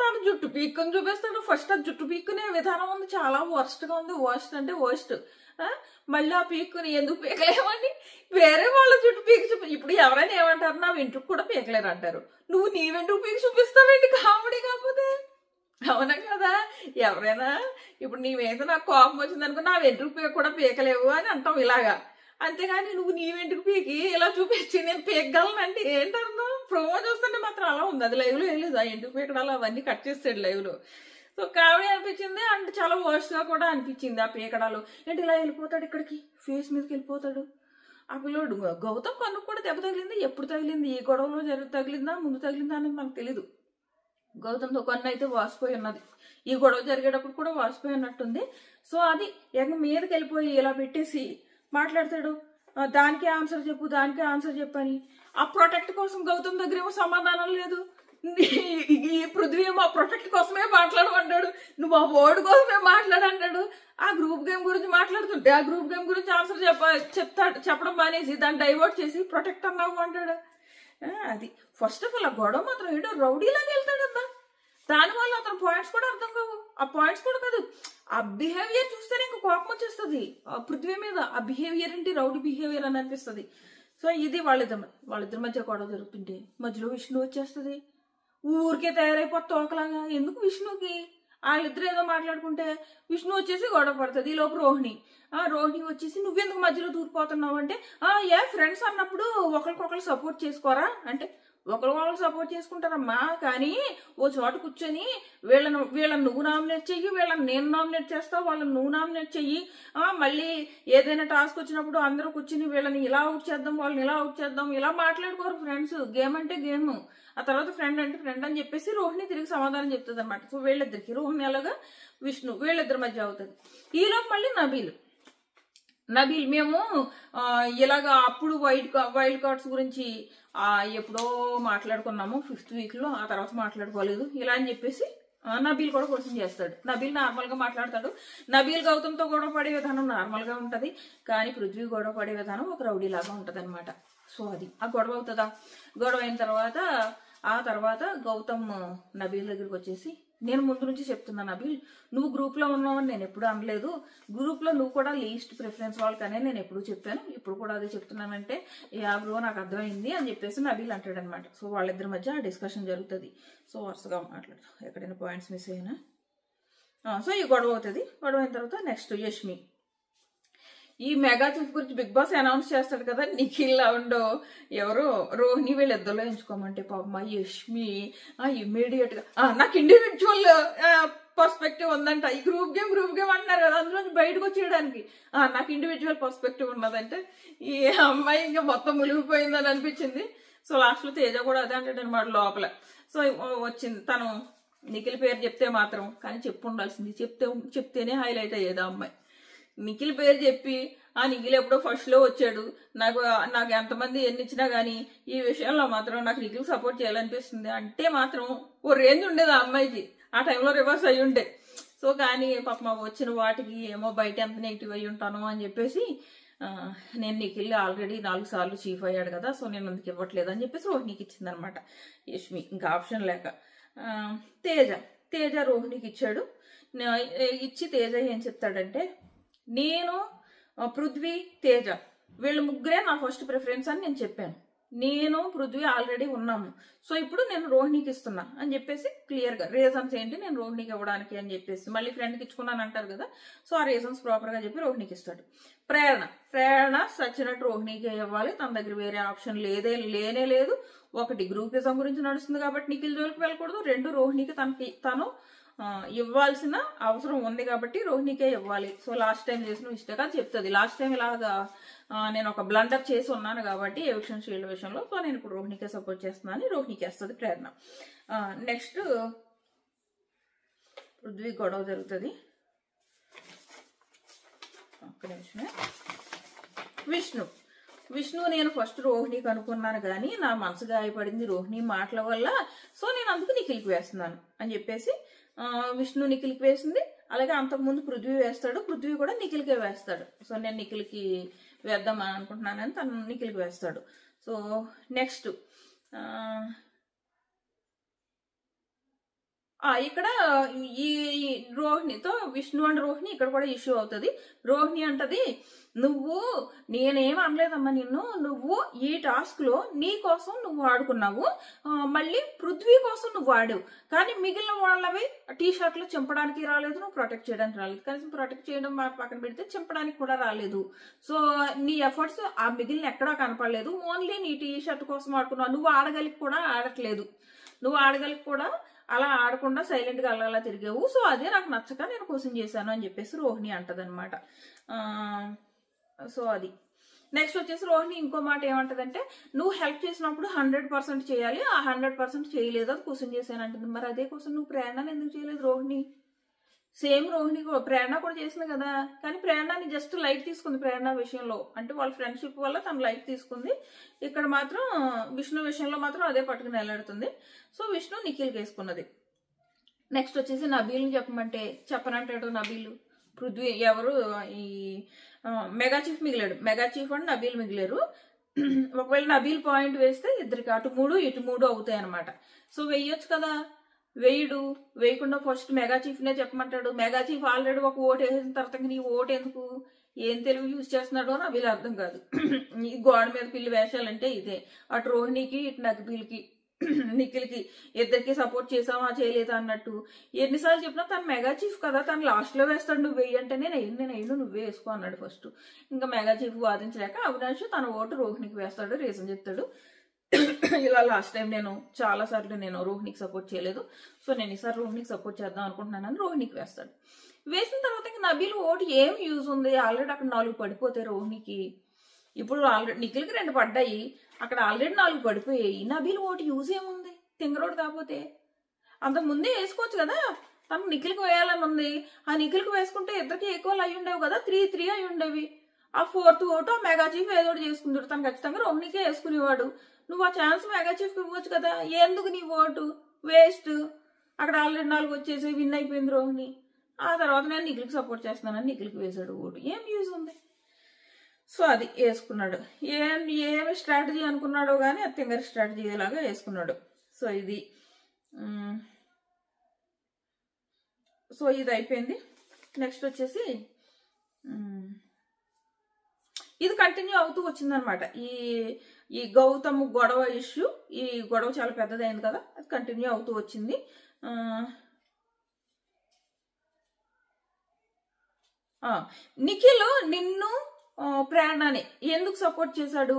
తన జుట్టు పీక్కుని చూపిస్తాడు. ఫస్ట్ ఆ జుట్టు పీక్కునే విధానం ఉంది, చాలా వర్స్ట్గా ఉంది. వర్స్ట్ అంటే వర్స్ట్. మళ్ళీ ఆ పీక్కుని ఎందుకు పీకలేమని వేరే వాళ్ళ జుట్టు పీకి ఇప్పుడు ఎవరైనా ఏమంటారు, నా వెంట్రుకు కూడా పీకలేరు అంటారు. నువ్వు నీ వెంట్రుకు పీకి చూపిస్తావేంటి? కామెడీ కాకపోతే. అవునా కదా? ఎవరైనా ఇప్పుడు నీ మీద నాకు కోపం వచ్చిందనుకో, నా వెంట్రుకు పీక కూడా పీకలేవు అని అంటాం ఇలాగా. అంతేగాని నువ్వు నీ వెంట్రుకు పీకి ఇలా చూపించి నేను పీకగలనంటే ఏంటర్థం? ప్రోమో చూస్తుంటే మాత్రం అలా ఉంది. అది లైవ్లో వెళ్ళలేదు. ఆ ఎంట్రుకు పీకడాలు అవన్నీ కట్ చేస్తాడు లైవ్లో. సో కామెడీ అనిపించింది అండ్ చాలా వర్స్ట్గా కూడా అనిపించింది ఆ పీకడాలు. ఏంటి ఇలా వెళ్ళిపోతాడు, ఇక్కడికి ఫేస్ మీదకి వెళ్ళిపోతాడు. ఆ పిల్లోడు గౌతమ్ కన్నుకు కూడా దెబ్బ తగిలింది. ఎప్పుడు తగిలింది? ఈ గొడవలో తగిలిందా, ముందు తగిలిందా అనేది మనకు తెలీదు. గౌతమ్తో కన్ను అయితే వాసిపోయి ఉన్నది. ఈ గొడవ జరిగేటప్పుడు కూడా వాసిపోయి ఉన్నట్టుంది. సో అది మీదకి వెళ్ళిపోయి ఇలా పెట్టేసి మాట్లాడతాడు. దానికే ఆన్సర్ చెప్పు, దానికే ఆన్సర్ చెప్పని. ఆ ప్రొటెక్ట్ కోసం గౌతమ్ దగ్గర ఏమో సమాధానం లేదు. ఈ పృథ్వీ ఏమో ఆ ప్రొటెక్ట్ కోసమే మాట్లాడమంటాడు, నువ్వు ఆ వర్డ్ కోసమే మాట్లాడంటాడు. ఆ గ్రూప్ గేమ్ గురించి మాట్లాడుతుంటే ఆ గ్రూప్ గేమ్ గురించి ఆన్సర్ చెప్పడం మానేసి దాన్ని డైవర్ట్ చేసి ప్రొటెక్ట్ అన్నావు అంటాడు. అది ఫస్ట్ ఆఫ్ ఆల్ ఆ గొడవ మాత్రం ఏంటో రౌడీలాగా వెళ్తాడబ్బా. దానివల్ల అతను పాయింట్స్ కూడా అర్థం కావు. ఆ పాయింట్స్ కూడా కాదు, ఆ బిహేవియర్ చూస్తేనే ఇంకా కోపం వచ్చేస్తుంది పృథ్వీ మీద. ఆ బిహేవియర్ ఏంటి, రౌడీ బిహేవియర్ అని అనిపిస్తుంది. సో ఇది వాళ్ళిద్దరి మధ్య గొడవ జరుగుతుంటే మధ్యలో విష్ణు వచ్చేస్తుంది. ఊరికే తయారైపోతా ఒకలాగా. ఎందుకు విష్ణుకి? వాళ్ళిద్దరు ఏదో మాట్లాడుకుంటే విష్ణు వచ్చేసి గొడవ పడుతుంది. ఈ లోపు రోహిణి వచ్చేసి నువ్వెందుకు మధ్యలో దూరిపోతున్నావు అంటే, ఫ్రెండ్స్ అన్నప్పుడు ఒకరికొకరు సపోర్ట్ చేసుకోరా అంటే, ఒకరు సపోర్ట్ చేసుకుంటారమ్మా, కానీ ఓ చోట కూర్చొని వీళ్ళని నువ్వు నామినేట్ చెయ్యి, వీళ్ళని నేను నామినేట్ చేస్తావు, వాళ్ళని నువ్వు నామినేట్ చెయ్యి, మళ్ళీ ఏదైనా టాస్క్ వచ్చినప్పుడు అందరూ కూర్చుని వీళ్ళని ఇలా అవుట్ చేద్దాం, వాళ్ళని ఇలా అవుట్ చేద్దాం, ఇలా మాట్లాడుకోరు ఫ్రెండ్స్. గేమ్ అంటే గేమ్, ఆ తర్వాత ఫ్రెండ్ అంటే ఫ్రెండ్ అని చెప్పేసి రోహిణి తిరిగి సమాధానం చెప్తుంది అనమాట. సో వీళ్ళిద్దరికి రోహిణి అలాగా విష్ణు వీళ్ళిద్దరి మధ్య అవుతుంది. ఈలోపు మళ్ళీ నబీల్ మేము ఇలాగా అప్పుడు వైల్డ్ కార్డ్స్ గురించి ఎప్పుడో మాట్లాడుకున్నాము 5th వీక్లో, ఆ తర్వాత మాట్లాడుకోలేదు ఇలా అని చెప్పేసి నబీల్ కూడా క్వశ్చన్ చేస్తాడు. నబీల్ నార్మల్గా మాట్లాడతాడు. నబీల్ గౌతమ్తో గొడవ పడే విధానం నార్మల్గా ఉంటుంది, కానీ పృథ్వీ గొడవ పడే విధానం ఒక రౌడీ లాగా ఉంటుంది అనమాట. సో అది ఆ గొడవ అవుతుందా. గొడవ అయిన తర్వాత గౌతమ్ నబీల్ దగ్గరికి వచ్చేసి, నేను ముందు నుంచి చెప్తున్నా నబీల్, నువ్వు గ్రూప్లో ఉన్నావని నేను ఎప్పుడు అనలేదు. గ్రూప్లో నువ్వు కూడా లీస్ట్ ప్రిఫరెన్స్ వాళ్ళకనే నేను ఎప్పుడు చెప్పాను, ఇప్పుడు కూడా అదే చెప్తున్నానంటే బ్రో నాకు అర్థమైంది అని చెప్పేసి నబీల్ అంటాడు అనమాట. సో వాళ్ళిద్దరి మధ్య డిస్కషన్ జరుగుతుంది. సో వరుసగా మాట్లాడతాం, ఎక్కడైనా పాయింట్స్ మిస్ అయినా. సో ఈ గొడవ అవుతుంది. గొడవ అయిన తర్వాత నెక్స్ట్ యష్మి. ఈ మెగా చీఫ్ గురించి బిగ్ బాస్ అనౌన్స్ చేస్తాడు కదా, నిఖిల్ ఉండో ఎవరో రోహిణి వీళ్ళిద్దరిలో ఎంచుకోమంటే పాపం యష్మి ఇమ్మీడియట్ గా నాకు ఇండివిజువల్ పర్స్పెక్టివ్ ఉందంట. ఈ గ్రూప్ గేమ్ అంటున్నారు కదా, అందులో బయటకు వచ్చేయడానికి నాకు ఇండివిజువల్ పర్స్పెక్టివ్ ఉన్నదంటే ఈ అమ్మాయి ఇంకా మొత్తం మునిగిపోయిందని అనిపించింది. సో లాస్ట్ లో తేజ కూడా అదే అంటాడు అనమాట లోపల. సో వచ్చింది తను నిఖిల్ పేరు చెప్తే మాత్రం, కానీ చెప్పు ఉండాల్సింది, చెప్తేనే హైలైట్ అయ్యేది ఆ అమ్మాయి. నిఖిల్ పేరు చెప్పి నిఖిల్ ఎప్పుడో ఫస్ట్ లో వచ్చాడు, నాకు ఎంతమంది ఎన్ని ఇచ్చినా గానీ ఈ విషయంలో మాత్రం నాకు నిఖిల్ సపోర్ట్ చేయాలనిపిస్తుంది అంటే మాత్రం ఓ రేంజ్ ఉండేది ఆ అమ్మాయికి. ఆ టైంలో రివర్స్ అయ్యి ఉండే. సో కానీ పాప వచ్చిన వాటికి ఏమో బయట ఎంత నెగిటివ్ అయ్యి ఉంటాను అని చెప్పేసి నేను నిఖిల్ ఆల్రెడీ 4 సార్లు చీఫ్ అయ్యాడు కదా, సో నేను అందుకు ఇవ్వట్లేదు అని చెప్పేసి రోహిణికి ఇచ్చింది అనమాట యష్మి, ఇంకా ఆప్షన్ లేక. తేజ రోహిణికి ఇచ్చాడు. ఇచ్చి తేజ ఏం చెప్తాడంటే, నేను పృథ్వీ తేజ వీళ్ళ ముగ్గురే నా ఫస్ట్ ప్రిఫరెన్స్ అని నేను చెప్పాను. నేను పృథ్వీ ఆల్రెడీ ఉన్నాము, సో ఇప్పుడు నేను రోహిణికి ఇస్తున్నా అని చెప్పేసి క్లియర్గా రీజన్స్ ఏంటి నేను రోహిణికి ఇవ్వడానికి అని చెప్పేసి, మళ్ళీ ఫ్రెండ్కి ఇచ్చుకున్నాను అంటారు కదా, సో ఆ రీజన్స్ ప్రాపర్గా చెప్పి రోహిణికి ఇస్తాడు. ప్రేరణ సచ్చినట్టు రోహిణికి ఇవ్వాలి, తన దగ్గర వేరే ఆప్షన్ లేనే లేదు. ఒకటి గ్రూపిజం గురించి నడుస్తుంది కాబట్టి నిఖిల్ జోలికి వెళ్ళకూడదు, 2 రోహిణికి తను ఇవ్వాల్సిన అవసరం ఉంది కాబట్టి రోహిణికే ఇవ్వాలి. సో లాస్ట్ టైం చేసిన మిస్టేక్ అది చెప్తుంది. లాస్ట్ టైం ఇలాగా నేను ఒక బ్లండర్ చేసి ఉన్నాను కాబట్టి ఎవిక్షన్ షీల్డ్ విషయంలో, సో నేను ఇప్పుడు రోహిణికే సపోర్ట్ చేస్తున్నాను, రోహిణికి వేస్తుంది ప్రేరణ. నెక్స్ట్ పృథ్వీ గొడవ జరుగుతుంది. ఒక్క నిమిషమే. విష్ణు నేను ఫస్ట్ రోహిణికి అనుకున్నాను కానీ నా మనసు గాయపడింది రోహిణి మాటల వల్ల, సో నేను అందుకు నిఖిల్కి వేస్తున్నాను అని చెప్పేసి విష్ణు నిఖిల్కి వేసింది. అలాగే అంతకుముందు పృథ్వీ వేస్తాడు, పృథ్వీ కూడా నిఖిల్కే వేస్తాడు. సో నేను నిఖిల్కి వేద్దామని అనుకుంటున్నానని తను నిఖిల్కి వేస్తాడు. సో నెక్స్ట్ ఇక్కడ ఈ రోహిణితో విష్ణు అండ్ రోహిణి ఇక్కడ కూడా ఇష్యూ అవుతుంది. రోహిణి అంటది, నువ్వు నేనేం అనలేదమ్మా నిన్ను, నువ్వు ఈ టాస్క్ లో నీ కోసం నువ్వు ఆడుకున్నావు, మళ్ళీ పృథ్వీ కోసం నువ్వు ఆడావు, కానీ మిగిలిన వాళ్ళవి టీ షర్ట్లు చింపడానికి రాలేదు, నువ్వు ప్రొటెక్ట్ చేయడానికి రాలేదు. కనీసం ప్రొటెక్ట్ చేయడం పక్కన పెడితే చింపడానికి కూడా రాలేదు. సో నీ ఎఫర్ట్స్ ఆ మిగిలిన ఎక్కడా కనపడలేదు, ఓన్లీ నీ టీ షర్ట్ కోసం ఆడుకున్నావు. నువ్వు ఆడగలికి కూడా ఆడట్లేదు, నువ్వు ఆడగలికి కూడా అలా ఆడకుండా సైలెంట్ గా అలా తిరిగావు. సో అదే నాకు నచ్చక నేను క్వశ్చన్ చేశాను అని చెప్పేసి రోహిణి అంటదనమాట. సో అది నెక్స్ట్ వచ్చేసి రోహిణి ఇంకో మాట ఏమంటదంటే, నువ్వు హెల్ప్ చేసినప్పుడు 100% చేయాలి, ఆ 100% చేయలేదు, అది క్వశ్చన్ చేశాను అంటుంది. మరి అదే క్వశ్చన్ నువ్వు ప్రేరణని ఎందుకు చేయలేదు రోహిణి? సేమ్ రోహిణి ప్రేరణ కూడా చేసింది కదా, కానీ ప్రేరణని జస్ట్ లైట్ తీసుకుంది ప్రేరణ విషయంలో, అంటే వాళ్ళ ఫ్రెండ్షిప్ వల్ల తను లైట్ తీసుకుంది. ఇక్కడ మాత్రం విష్ణు విషయంలో మాత్రం అదే పట్టుకుని వెళ్ళాడుతుంది. సో విష్ణు నిఖిల్కి వేసుకున్నది. నెక్స్ట్ వచ్చేసి నబీల్ని చెప్పమంటే చెప్పనంటాడు నబీలు. పృథ్వీ ఎవరు ఈ మెగా చీఫ్ మిగిలాడు, మెగా చీఫ్ అండ్ నబీల్ మిగిలారు. ఒకవేళ నబీల్ పాయింట్ వేస్తే ఇద్దరికి అటు 3 ఇటు 3 అవుతాయి అనమాట. సో వెయ్యొచ్చు కదా, వేయకుండా ఫస్ట్ మెగా చీఫ్ నే చెప్పమంటాడు. మెగా చీఫ్ ఆల్రెడీ ఒక ఓటు వేసిన తర్వాత నీ ఓటు ఎందుకు, ఏం తెలుగు యూజ్ చేస్తున్నాడో అని వీళ్ళు అర్థం కాదు. ఈ గోడ మీద పిల్లి వేషాలంటే ఇదే. అటు రోహిణికి ఇటు నబీల్కి నిఖిల్కి ఇద్దరికి సపోర్ట్ చేసావా చేయలేదా అన్నట్టు. ఎన్నిసార్లు చెప్పినా తను మెగా చీఫ్ కదా, తను లాస్ట్ లో వేస్తాడు, నువ్వు వెయ్యి అంటే నేను అయ్యి నువ్వే వేసుకో అన్నాడు ఫస్ట్. ఇంకా మెగా చీఫ్ వాదించలేక అవినాష్ తన ఓటు రోహిణికి వేస్తాడు, రీజన్ చెప్తాడు. ఇలా లాస్ట్ టైం నేను చాలా సార్లు నేను రోహిణికి సపోర్ట్ చేయలేదు, సో నేను ఈసారి రోహిణికి సపోర్ట్ చేద్దాం అనుకుంటున్నానని రోహిణికి వేస్తాడు. వేసిన తర్వాత ఇంకా నబీల్ ఓటు ఏం యూజ్ ఉంది, ఆల్రెడీ అక్కడ 4 పడిపోతాయి రోహిణికి. ఇప్పుడు ఆల్రెడీ నిఖిల్కి 2 పడ్డాయి, అక్కడ ఆల్రెడీ 4 పడిపోయాయి. నబీల్ ఓటు యూజ్ ఏముంది తింగరోడు కాకపోతే? అంతకు ముందే వేసుకోవచ్చు కదా, తనకు నిఖిల్కి వేయాలని ఉంది, ఆ నిఖిల్కి వేసుకుంటే ఇద్దరికి ఈక్వల్ అయి ఉండేవి కదా, 3-3 అయి ఉండేవి. ఆ 4th ఓటు మెగా చీఫ్ ఏదో చేసుకుంటాడు, తను ఖచ్చితంగా రోహిణికే వేసుకునేవాడు. నువ్వు ఆ ఛాన్స్ మెగా చీఫ్కి ఇవ్వచ్చు కదా, ఎందుకు నీ ఓటు వేస్ట్? అక్కడ ఆల్రెడీ 4 వచ్చేసి విన్ అయిపోయింది రోహిణి. ఆ తర్వాత నేను నిఖిల్కి సపోర్ట్ చేస్తున్నానని నిఖిల్కి వేసాడు ఓటు, ఏం యూజ్ ఉంది? సో అది వేసుకున్నాడు. ఏమి స్ట్రాటజీ అనుకున్నాడో కానీ అది తింగరి స్ట్రాటజీ లాగా వేసుకున్నాడు. సో ఇది అయిపోయింది. నెక్స్ట్ వచ్చేసి ఇది కంటిన్యూ అవుతూ వచ్చిందనమాట. ఈ గౌతమ్ గొడవ ఇష్యూ, ఈ గొడవ చాలా పెద్దదైంది కదా, అది కంటిన్యూ అవుతూ వచ్చింది. నిఖిల్ నిన్ను ప్రేరణని ఎందుకు సపోర్ట్ చేశాడు,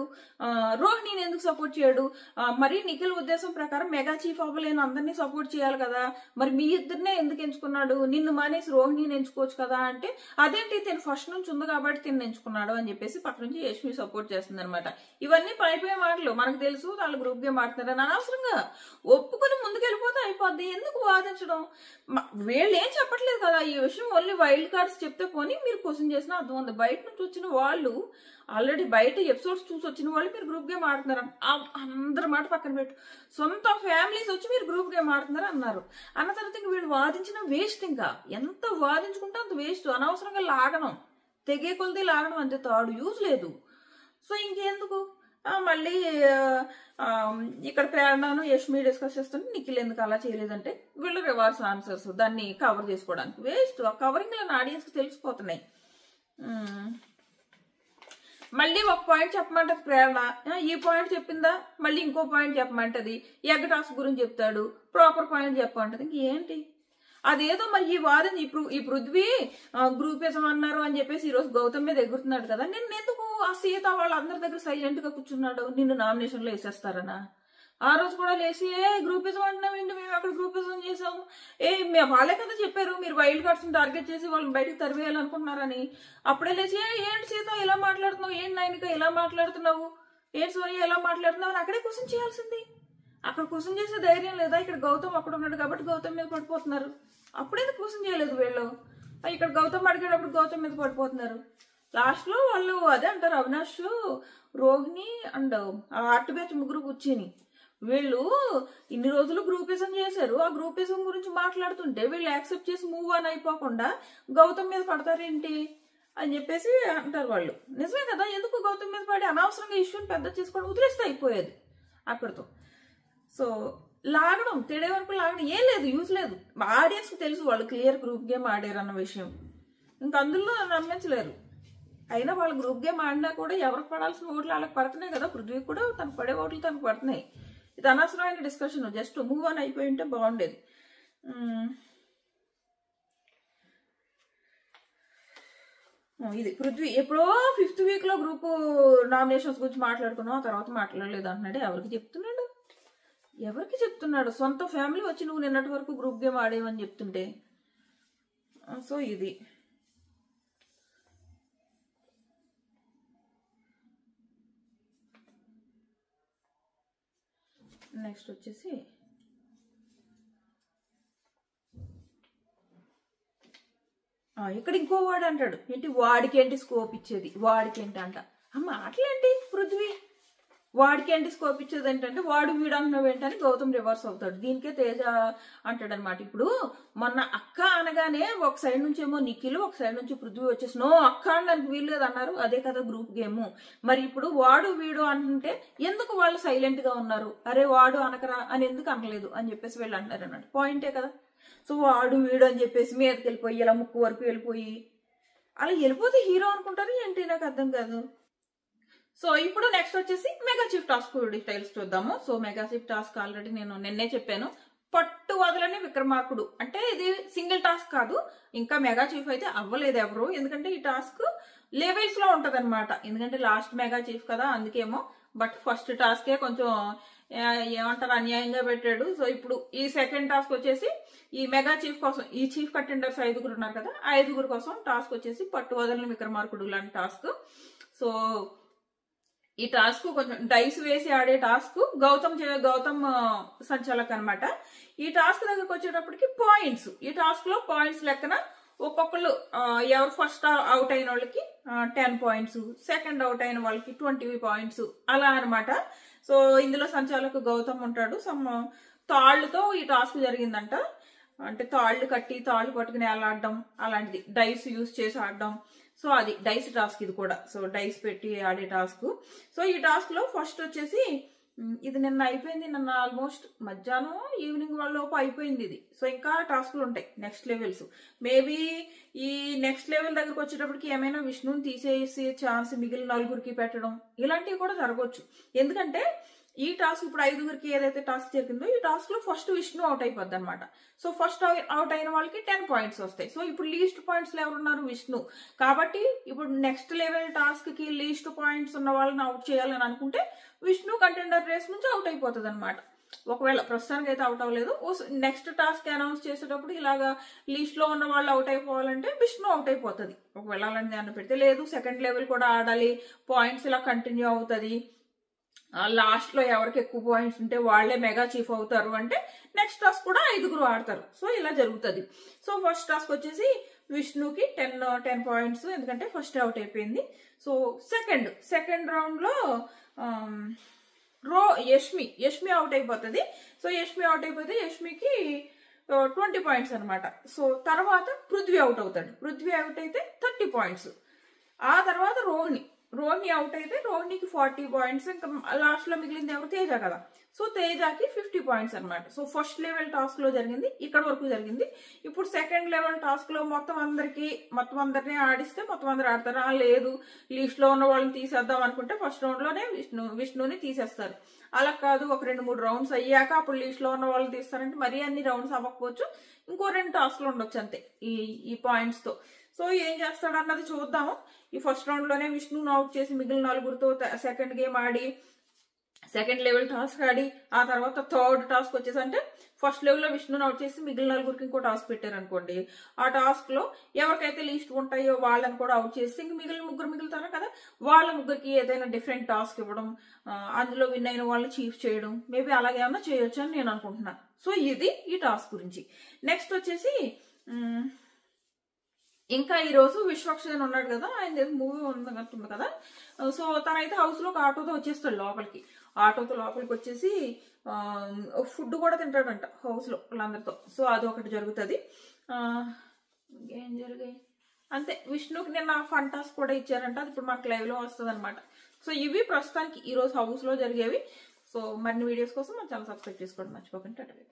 రోహిణిని ఎందుకు సపోర్ట్ చేయడు? మరి నిఖిల్ ఉద్దేశం ప్రకారం మెగా చీఫ్ అవ్వలేని అందరినీ సపోర్ట్ చేయాలి కదా, మరి మీ ఇద్దరినే ఎందుకు ఎంచుకున్నాడు? నిన్ను మానేసి రోహిణిని ఎంచుకోవచ్చు కదా అంటే, అదేంటి తిను ఫస్ట్ నుంచి ఉంది కాబట్టి తిను ఎంచుకున్నాడు అని చెప్పేసి పక్క నుంచి యష్మి సపోర్ట్ చేస్తుంది అనమాట. ఇవన్నీ పైపోయే మాటలు, మనకు తెలుసు వాళ్ళు గ్రూప్ గేమ్ ఆడుతున్నారని. అనవసరంగా ఒప్పుకుని ముందుకెళ్ళిపోతే అయిపోద్ది, ఎందుకు వాదించడం? వీళ్ళు ఏం చెప్పట్లేదు కదా ఈ విషయం, ఓన్లీ వైల్డ్ కార్డ్స్ చెప్తే పోనీ మీరు క్వశ్చన్ చేసినా అర్థం ఉంది. బయట నుంచి వచ్చిన వాళ్ళు, ఆల్రెడీ బయట ఎపిసోడ్స్ చూసి వచ్చిన వాళ్ళు మీరు గ్రూప్ గేమ్ ఆడుతున్నారు అందరి మాట పక్కన పెట్టు, సొంత ఫ్యామిలీస్ వచ్చి మీరు గ్రూప్ గేమ్ ఆడుతున్నారు అన్నారు. అన్న తర్వాత ఇంక వీళ్ళు వాదించిన వేస్ట్, ఇంకా ఎంత వాదించుకుంటే అంత వేస్ట్. అనవసరంగా లాగడం, తెగే కొలది లాగడం, అంతే, తాడు యూజ్ లేదు. సో ఇంకెందుకు మళ్ళీ ఇక్కడ ప్రేరణను యష్మి డిస్కస్ చేస్తుంటే నిఖిల్ ఎందుకు అలా చేయలేదంటే వీళ్ళు రివర్స్ ఆన్సర్స్, దాన్ని కవర్ చేసుకోవడానికి వేస్ట్. ఆ కవరింగ్ ఆడియన్స్ కి తెలిసిపోతున్నాయి. మళ్ళీ ఒక పాయింట్ చెప్పమంటది ప్రేరణ, ఈ పాయింట్ చెప్పిందా మళ్ళీ ఇంకో పాయింట్ చెప్పమంటది, ఎగ్ టాస్క్ గురించి చెప్తాడు, ప్రాపర్ పాయింట్ చెప్పమంటది. ఇంకేంటి అదేదో మరి ఈ వాదన ఈ పృథ్వీ గ్రూపిజం అన్నారు అని చెప్పేసి ఈరోజు గౌతమ్ మీద ఎగురుతున్నాడు కదా, నిన్న ఎందుకు ఆ సీత వాళ్ళందరి దగ్గర సైలెంట్ గా కూర్చున్నాడు? నిన్ను నామినేషన్ లో వేసేస్తారనా? ఆ రోజు కూడా లేచి గ్రూపిజం అంటున్నామేంటి, మేము అక్కడ గ్రూపిజం చేసాము, వాళ్ళే కదా చెప్పారు మీరు వైల్డ్ కార్డ్స్ టార్గెట్ చేసి వాళ్ళని బయటకు తరివేయాలనుకుంటున్నారని. అప్పుడే లేచి ఏంటి సీత ఇలా మాట్లాడుతున్నావు, ఏంటి నైనిక ఇలా మాట్లాడుతున్నావు, ఏంటి సోనియా ఇలా మాట్లాడుతున్నావు అని అక్కడే క్వశ్చన్ చేయాల్సింది. అక్కడ క్వశ్చన్ చేసే ధైర్యం లేదా? ఇక్కడ గౌతమ్ అక్కడ ఉన్నాడు కాబట్టి గౌతమ్ మీద పడిపోతున్నారు. అప్పుడేది క్వశ్చన్ చేయలేదు వీళ్ళు, ఇక్కడ గౌతమ్ అడిగేటప్పుడు గౌతమ్ మీద పడిపోతున్నారు. లాస్ట్ లో వాళ్ళు అదే అంటారు, Avinash, Rohini and art batch ముగ్గురు కూర్చొని వీళ్ళు ఇన్ని రోజులు గ్రూపిజం చేశారు, ఆ గ్రూపిజం గురించి మాట్లాడుతుంటే వీళ్ళు యాక్సెప్ట్ చేసి మూవ్ ఆన్ అయిపోకుండా గౌతమ్ మీద పడతారేంటి అని చెప్పేసి అంటారు వాళ్ళు. నిజమే కదా, ఎందుకు గౌతమ్ మీద పడి అనవసరంగా ఇష్యూని పెద్ద చేసుకోవడం, వదిలేస్తే అయిపోయేది అక్కడితో. సో లాగడం, తెడే వరకు లాగడం ఏం లేదు, యూజ్ లేదు. ఆడియన్స్కి తెలుసు వాళ్ళు క్లియర్ గ్రూప్ గేమ్ ఆడారు అన్న విషయం. ఇంకా అందులో నమ్మించలేరు. అయినా వాళ్ళు గ్రూప్ గేమ్ ఆడినా కూడా ఎవరికి పడాల్సిన ఓట్లు వాళ్ళకి పడుతున్నాయి కదా. పృథ్వీకి కూడా తనకు పడే ఓట్లు తనకు పడుతున్నాయి. ఇది అనవసరమైన డిస్కషన్. జస్ట్ మూవ్ ఆన్ అయిపోయి ఉంటే బాగుండేది. ఇది పృథ్వీ ఎప్పుడో 5th వీక్లో గ్రూప్ నామినేషన్స్ గురించి మాట్లాడుకున్నాం, ఆ తర్వాత మాట్లాడలేదు అంటున్నాడు. ఎవరికి చెప్తున్నాడు? సొంత ఫ్యామిలీ వచ్చి నువ్వు నిన్నటి వరకు గ్రూప్ గేమ్ ఆడేవని చెప్తుంటే. సో ఇది నెక్స్ట్ వచ్చేసి ఇక్కడ ఇంకో వాడు అంటాడు, ఏంటి వాడికి ఏంటి స్కోప్ ఇచ్చేది, వాడికి ఏంటి అంట. మాటలేంటి పృథ్వీ, వాడికి ఏంటి స్కోప్ ఇచ్చేది ఏంటంటే వాడు వీడు అంటున్నావు ఏంటని గౌతమ్ రివర్స్ అవుతాడు. దీనికే తేజ అంటాడు అనమాట. ఇప్పుడు మొన్న అక్క అనగానే ఒక సైడ్ నుంచి ఏమో నిఖిల్, ఒక సైడ్ నుంచి పృథ్వీ వచ్చేసి నో అక్క అనడానికి వీల్లేదు అన్నారు. అదే కదా గ్రూప్ గేమ్. మరి ఇప్పుడు వాడు వీడు అంటుంటే ఎందుకు వాళ్ళు సైలెంట్ గా ఉన్నారు? అరే వాడు అనకరా అని ఎందుకు అనలేదు అని చెప్పేసి వీళ్ళు అంటారు అన్నట్టు. పాయింటే కదా. సో వాడు వీడు అని చెప్పేసి మీదకి వెళ్ళిపోయి ఇలా ముక్కు వరకు వెళ్ళిపోయి అలా వెళ్ళిపోతే హీరో అనుకుంటారు ఏంటి, నాకు అర్థం కాదు. సో ఇప్పుడు నెక్స్ట్ వచ్చేసి మెగా చీఫ్ టాస్క్ డీటెయిల్స్ చూద్దాము. So mega chief task already నేను నిన్నే చెప్పాను, పట్టు వదలని విక్రమార్కుడు. అంటే ఇది సింగిల్ టాస్క్ కాదు, ఇంకా మెగా చీఫ్ అయితే అవ్వలేదు ఎవరు. ఎందుకంటే ఈ టాస్క్ లెవెల్స్ లో ఉంటది అనమాట. ఎందుకంటే లాస్ట్ మెగా చీఫ్ కదా, అందుకేమో. బట్ ఫస్ట్ టాస్కే కొంచెం ఏమంటారు అన్యాయంగా పెట్టాడు. సో ఇప్పుడు ఈ సెకండ్ టాస్క్ వచ్చేసి ఈ మెగా చీఫ్ కోసం, ఈ చీఫ్ కంటెండర్స్ 5 ఉన్నారు కదా, 5 కోసం టాస్క్ వచ్చేసి పట్టు వదలని విక్రమార్కుడు లాంటి టాస్క్. సో ఈ టాస్క్ కొంచెం డైస్ వేసి ఆడే టాస్క్. గౌతమ్ సంచాలక్ అనమాట. ఈ టాస్క్ దగ్గరకు వచ్చేటప్పటికి పాయింట్స్, ఈ టాస్క్ లో పాయింట్స్ లెక్కన ఒక్కొక్కరు ఎవరు ఫస్ట్ అవుట్ అయిన వాళ్ళకి 10 పాయింట్స్, సెకండ్ అవుట్ అయిన వాళ్ళకి 20 పాయింట్స్ అలా అనమాట. సో ఇందులో సంచాలక్ గౌతమ్ ఉంటాడు. సమ్ తాళ్లతో ఈ టాస్క్ జరిగిందంట. అంటే తాళ్లు కట్టి తాళ్లు పట్టుకుని ఆడడం అలాంటిది, డైస్ యూజ్ చేసి ఆడడం. సో అది డైస్ టాస్క్ ఇది కూడా. సో డైస్ పెట్టి ఆడే టాస్క్. సో ఈ టాస్క్ లో ఫస్ట్ వచ్చేసి ఇది నిన్న అయిపోయింది, నిన్న ఆల్మోస్ట్ మధ్యాహ్నం ఈవినింగ్ లోపు అయిపోయింది ఇది. సో ఇంకా టాస్క్లు ఉంటాయి నెక్స్ట్ లెవెల్స్. మేబీ ఈ నెక్స్ట్ లెవెల్ దగ్గరకు వచ్చేటప్పటికి ఏమైనా విష్ణుని తీసేసి ఛాన్స్ మిగిలిన 4 పెట్టడం ఇలాంటివి కూడా జరగవచ్చు. ఎందుకంటే ఈ టాస్క్ ఇప్పుడు 5 ఏదైతే టాస్క్ జరిగిందో ఈ టాస్క్ లో ఫస్ట్ విష్ణు అవుట్ అయిపోద్ది అనమాట. సో ఫస్ట్ అవుట్ అయిన వాళ్ళకి 10 పాయింట్స్ వస్తాయి. సో ఇప్పుడు లీస్ట్ పాయింట్స్ ఎవరున్నారు? విష్ణు. కాబట్టి ఇప్పుడు నెక్స్ట్ లెవెల్ టాస్క్ కి లీస్ట్ పాయింట్స్ ఉన్న వాళ్ళని అవుట్ చేయాలని అనుకుంటే విష్ణు కంటెండర్ రేస్ నుంచి అవుట్ అయిపోతుంది అనమాట. ఒకవేళ ప్రస్తుతానికి అయితే అవుట్ అవ్వలేదు, నెక్స్ట్ టాస్క్ అనౌన్స్ చేసేటప్పుడు ఇలాగా లీస్ట్ లో ఉన్న వాళ్ళు అవుట్ అయిపోవాలంటే విష్ణు అవుట్ అయిపోతుంది. ఒకవేళ అలాంటి దాన్ని పెడితే, లేదు సెకండ్ లెవెల్ కూడా ఆడాలి, పాయింట్స్ ఇలా కంటిన్యూ అవుతుంది, లాస్ట్ లో ఎవరికి ఎక్కువ పాయింట్స్ ఉంటే వాళ్లే మెగా చీఫ్ అవుతారు అంటే నెక్స్ట్ టాస్క్ కూడా 5 ఆడతారు. సో ఇలా జరుగుతుంది. సో ఫస్ట్ టాస్క్ వచ్చేసి విష్ణుకి 10 పాయింట్స్, ఎందుకంటే ఫస్ట్ అవుట్ అయిపోయింది. సో సెకండ్ రౌండ్ లో యష్మి అవుట్ అయిపోతుంది. సో యష్మి అవుట్ అయిపోతే యష్మికి 20 పాయింట్స్ అనమాట. సో తర్వాత పృథ్వీ అవుట్ అవుతాడు. పృథ్వీ అవుట్ అయితే 30 పాయింట్స్. ఆ తర్వాత రోహిణి అవుట్ అయితే రోహిణికి 40 పాయింట్స్. ఇంకా లాస్ట్ లో మిగిలింది ఎవరు? తేజ కదా. సో తేజకి 50 పాయింట్స్ అనమాట. సో ఫస్ట్ లెవెల్ టాస్క్ లో జరిగింది ఇక్కడ వరకు జరిగింది. ఇప్పుడు సెకండ్ లెవెల్ టాస్క్ లో మొత్తం అందరినీ ఆడిస్తే మొత్తం అందరు ఆడతారా? లేదు, లీస్ట్ లో ఉన్న వాళ్ళని తీసేద్దాం అనుకుంటే ఫస్ట్ రౌండ్ లోనే విష్ణుని తీసేస్తారు. అలా కాదు, ఒక 2-3 రౌండ్స్ అయ్యాక అప్పుడు లీస్ట్ లో ఉన్న వాళ్ళని తీస్తారంటే మరీ అన్ని రౌండ్స్ అవ్వకపోవచ్చు, ఇంకో 2 టాస్క్లు ఉండొచ్చు అంతే ఈ పాయింట్స్ తో. సో ఏం చేస్తాడు అన్నది చూద్దాము. ఈ ఫస్ట్ రౌండ్ లోనే విష్ణుని అవుట్ చేసి మిగిలిన 4తో సెకండ్ గేమ్ ఆడి సెకండ్ లెవెల్ టాస్క్ ఆడి ఆ తర్వాత థర్డ్ టాస్క్ వచ్చేసి, అంటే ఫస్ట్ లెవెల్ లో విష్ణుని అవుట్ చేసి మిగిలిన 4కి ఇంకో టాస్క్ పెట్టారు అనుకోండి, ఆ టాస్క్ లో ఎవరికైతే లీస్ట్ ఉంటాయో వాళ్ళని కూడా అవుట్ చేసి ఇంక మిగిలిన 3 మిగులుతారు కదా, వాళ్ళ 3కి ఏదైనా డిఫరెంట్ టాస్క్ ఇవ్వడం, అందులో విన్ అయిన వాళ్ళని చీఫ్ చేయడం, మేబీ అలాగేమన్నా చేయొచ్చు అని నేను అనుకుంటున్నాను. సో ఇది ఈ టాస్క్ గురించి. నెక్స్ట్ వచ్చేసి ఇంకా ఈ రోజు విశ్వక్షేన్ ఉన్నాడు కదా, ఆయన మూవీ ఉంది కదా. సో తనైతే హౌస్ లో ఒక ఆటోతో వచ్చేస్తాడు లోపలికి. ఆటోతో లోపలికి వచ్చేసి ఫుడ్ కూడా తింటాడంట హౌస్ లో వాళ్ళందరితో. సో అదొకటి జరుగుతుంది. ఏం జరిగాయి అంతే. విష్ణుకి నిన్న ఫన్ టాస్క్ కూడా ఇచ్చారంట, అది ఇప్పుడు మనకు లైవ్ లో వస్తుంది అనమాట. సో ఇవి ప్రస్తుతానికి ఈ రోజు హౌస్ లో జరిగేవి. సో మరిన్ని వీడియోస్ కోసం మన ఛానల్ సబ్స్క్రైబ్ చేసుకోవడం మర్చిపోకండి.